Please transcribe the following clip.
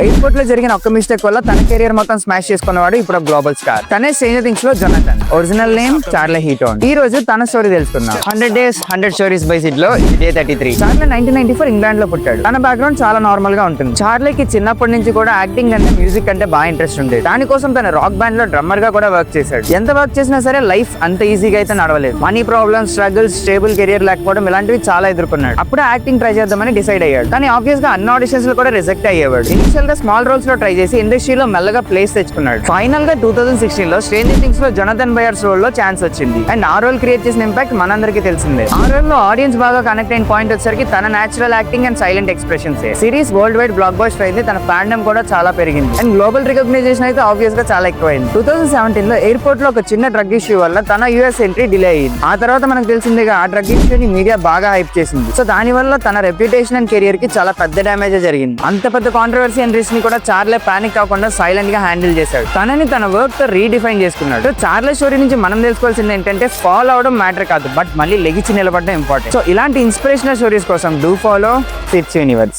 Airport లో జరిగిన ఒక్క మిస్టేక్ వల్ల తన కెరియర్ మొత్తం స్మాష్ చేసుకున్నవాడు ఇప్పుడు గ్లోబల్ స్టార్. తనే స్ట్రేంజర్ థింగ్స్ లో జొనాథన్, ఒరిజినల్ నేమ్ చార్లీ హీటోన్. ఈ రోజు తన స్టోరీ తెలుసుకుందాం. 100 Days 100 Stories బై సిడ్ లో డే 33. చార్లీ 1994 ఇంగ్లాండ్ లో పుట్టాడు. తన బ్యాక్గ్రౌండ్ చాలా నార్మల్ గా ఉంటుంది. చార్లీకి చిన్నప్పటి నుంచి కూడా యాక్టింగ్ అంటే మ్యూజిక్ అంటే బాగా ఇంట్రెస్ట్ ఉండేది. దానికోసం తన రాక్ బ్యాండ్ లో డ్రమ్మర్ గా కూడా వర్క్ చేశాడు. ఎంత వర్క్ చేసినా సరే లైఫ్ అంత ఈజీగా అయితే నడవలేదు. Money problems, struggles, stable career లేకపోవడం ఇలాంటివి చాలా ఎదుర్కొన్నాడు. అప్పుడు యాక్టింగ్ ట్రై చేద్దామని డిసైడ్ అయ్యాడు. కానీ ఆబ్వియస్ గా అన్ని ఆడిషన్స్ లో కూడా రిజెక్ట్ అయ్యేవాడు. ఇనిషియల్ గా స్మాల్ రోల్స్ లో ట్రై చేసి ఇండస్ట్రీలో మెల్లగా ప్లేస్ తెచ్చుకున్నాడు. ఫైనల్ గా 2016 లో స్ట్రేంజర్ థింగ్స్ లో జొనాథన్ బయర్స్ రోల్ లో ఛాన్స్ వచ్చింది. అండ్ ఆ రోల్ క్రియేట్ చేసిన ఇంపాక్ట్ మనందరికీ తెలిసిందే. ఆ రోల్ లో ఆడియన్స్ బాగా కనెక్ట్ అయిన పాయింట్ వచ్చేసరికి తన natural acting and silent expressions. Series world wide block buster అయింది. తన ఫ్యాండమ్ కూడా చాలా పెరిగింది. అండ్ గ్లోబల్ రికగ్నైజేషన్ అయితే ఆబ్వియస్ గా చాలా ఎక్కువైంది. 2017 లో ఎయిర్పోర్ట్ లో ఒక చిన్న డ్రగ్ ఇష్యూ వల్ల తన యూఎస్ ఎంట్రీ డిలే అయింది. ఆ తర్వాత మనకు తెలిసిందిగా ఆ డ్రగ్ ఇష్యూని మీడియా బాగా హైప్ చేసింది. సో దాని వల్ల తన రెప్యుటేషన్ అండ్ కెరియర్ కి చాలా పెద్ద డ్యామేజ్ జరిగింది. అంత పెద్ద కాంట్రవర్సీ అండ్ రిస్క్ ని కూడా చార్లీ పానిక్ కాకుండా సైలెంట్ గా హ్యాండిల్ చేశాడు. తనని తన వర్క్ తో రీడిఫైన్ చేసుకున్నాడు. చార్లీ స్టోరీ నుంచి మనం తెలుసుకోవాల్సింది ఏంటంటే ఫాలో అవడం మ్యాటర్ కాదు, బట్ మళ్ళీ లెగిచి నిలబడడం ఇంపార్టెంట్. సో ఇలాంటి ఇన్స్పిరేషనల్ స్టోరీస్ కోసం డూ ఫాలో సిడ్స్ యూనివర్స్.